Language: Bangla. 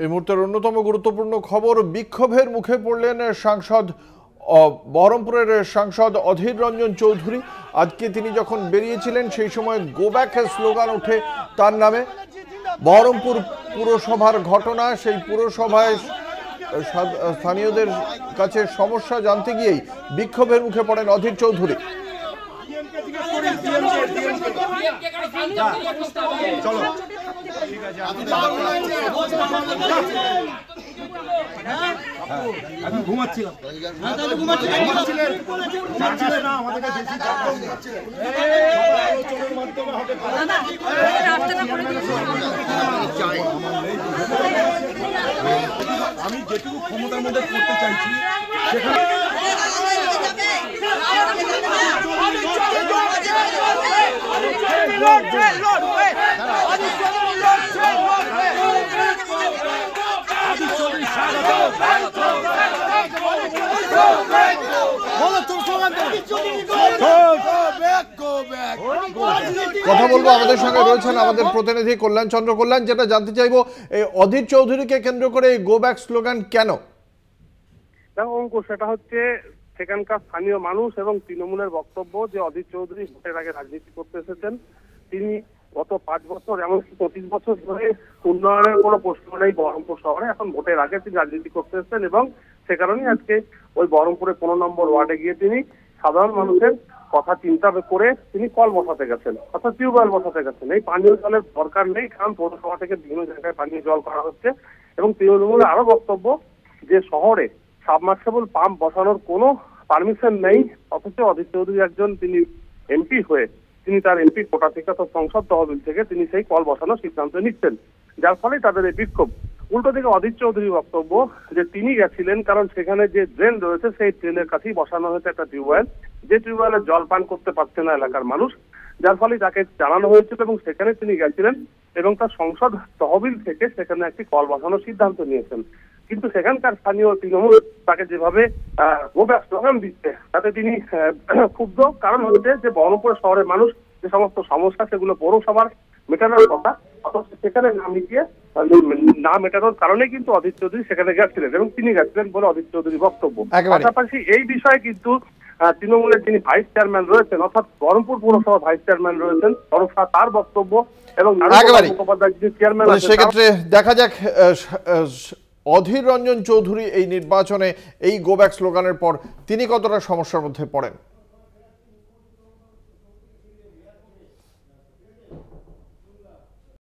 এই মুহূর্তের অন্যতম গুরুত্বপূর্ণ খবর, বিক্ষোভের মুখে পড়লেন বহরমপুরের সাংসদ অধীর রঞ্জন চৌধুরী। আজকে তিনি যখন বেরিয়েছিলেন সেই সময় গো ব্যাক স্লোগান ওঠে তার নামে। বহরমপুর পুরসভার ঘটনা, সেই পুরসভায় স্থানীয়দের কাছে সমস্যা জানতে গিয়েই বিক্ষোভের মুখে পড়েন অধীর চৌধুরী। আমি ঘুমাচ্ছিলাম আমি যেটুকু ক্ষমতার মধ্যে করতে চাইছি সেখানে কথা বলবো, আমাদের সঙ্গে রয়েছেন আমাদের প্রতিনিধি কল্যাণ চন্দ্র। কল্যাণ, যেটা জানতে চাইবো, এই অধীর চৌধুরীকে কেন্দ্র করে এই গো ব্যাক স্লোগান কেন? অঙ্কুশ, সেটা হচ্ছে সেখানকার স্থানীয় মানুষ এবং তৃণমূলের বক্তব্য যে অধীর চৌধুরী ভোটের আগে রাজনীতি করতে এসেছেন। তিনি গত 5 বছর এমনকি 25 বছর ধরে উন্নয়নের কোনো প্রশ্ন নেই বহরমপুর শহরে, এখন ভোটের আগে তিনি রাজনীতি করতে এসেছেন এবং সে কারণেই আজকে ওই বহরমপুরে 15 নম্বর ওয়ার্ডে গিয়ে তিনি সাধারণ মানুষের কথা চিন্তা করে তিনি কল বসাতে গেছেন, অর্থাৎ টিউবওয়েল বসাতে গেছেন। এই পানীয় জলের দরকার নেই, কারণ পৌরসভা থেকে বিভিন্ন জায়গায় পানীয় জল করা হচ্ছে। এবং তৃণমূলের আরো বক্তব্য যে শহরে সাবমার্সেবল পাম্প বসানোর কোনো পারমিশন নেই, অথচ অধীর চৌধুরী একজন তিনি এমপি হয়ে তিনি তার এমপি কোটা থেকে অর্থাৎ সংসদ তহবিল থেকে তিনি সেই কল বসানোর সিদ্ধান্ত নিচ্ছেন, যার ফলে তাদের এই বিক্ষোভ। উল্টো দিকে অধীর চৌধুরীর বক্তব্য যে তিনি গেছিলেন কারণ সেখানে যে ড্রেন রয়েছে সেই ড্রেনের কাছেই বসানো হয়েছে একটা টিউবওয়েল, যে টিউবওয়েলে জল পান করতে পারছে না এলাকার মানুষ, যার ফলে তাকে জানানো হয়েছিল এবং সেখানে তিনি গেছিলেন এবং তার সংসদ তহবিল থেকে সেখানে একটি কল বসানোর সিদ্ধান্ত নিয়েছেন। কিন্তু সেখানকার স্থানীয় তৃণমূল তাকে যেভাবে গো ব্যাক স্লোগান দিচ্ছে তাতে তিনি ক্ষুব্ধ। কারণ হচ্ছে যে বহরমপুর শহরের মানুষ যে সমস্ত সমস্যা সেগুলো পৌরসভার মেটানোর কথা, অথচ সেখানে না মেটানোর কারণে কিন্তু অধীর চৌধুরী সেখানে গেছিলেন এবং তিনি গেছিলেন বলে অধীর চৌধুরীর বক্তব্য। পাশাপাশি এই বিষয়ে কিন্তু তৃণমূলের যিনি ভাইস চেয়ারম্যান রয়েছেন, অর্থাৎ বহরমপুর পুরসভার ভাইস চেয়ারম্যান রয়েছেন তরফা, তার বক্তব্য এবং মুখোপাধ্যায় যিনি চেয়ারম্যান, সেক্ষেত্রে দেখা যাক অধীর রঞ্জন চৌধুরী এই নির্বাচনে এই গো ব্যাক স্লোগানের পর তিনি কতটা সমস্যার মধ্যে পড়েন।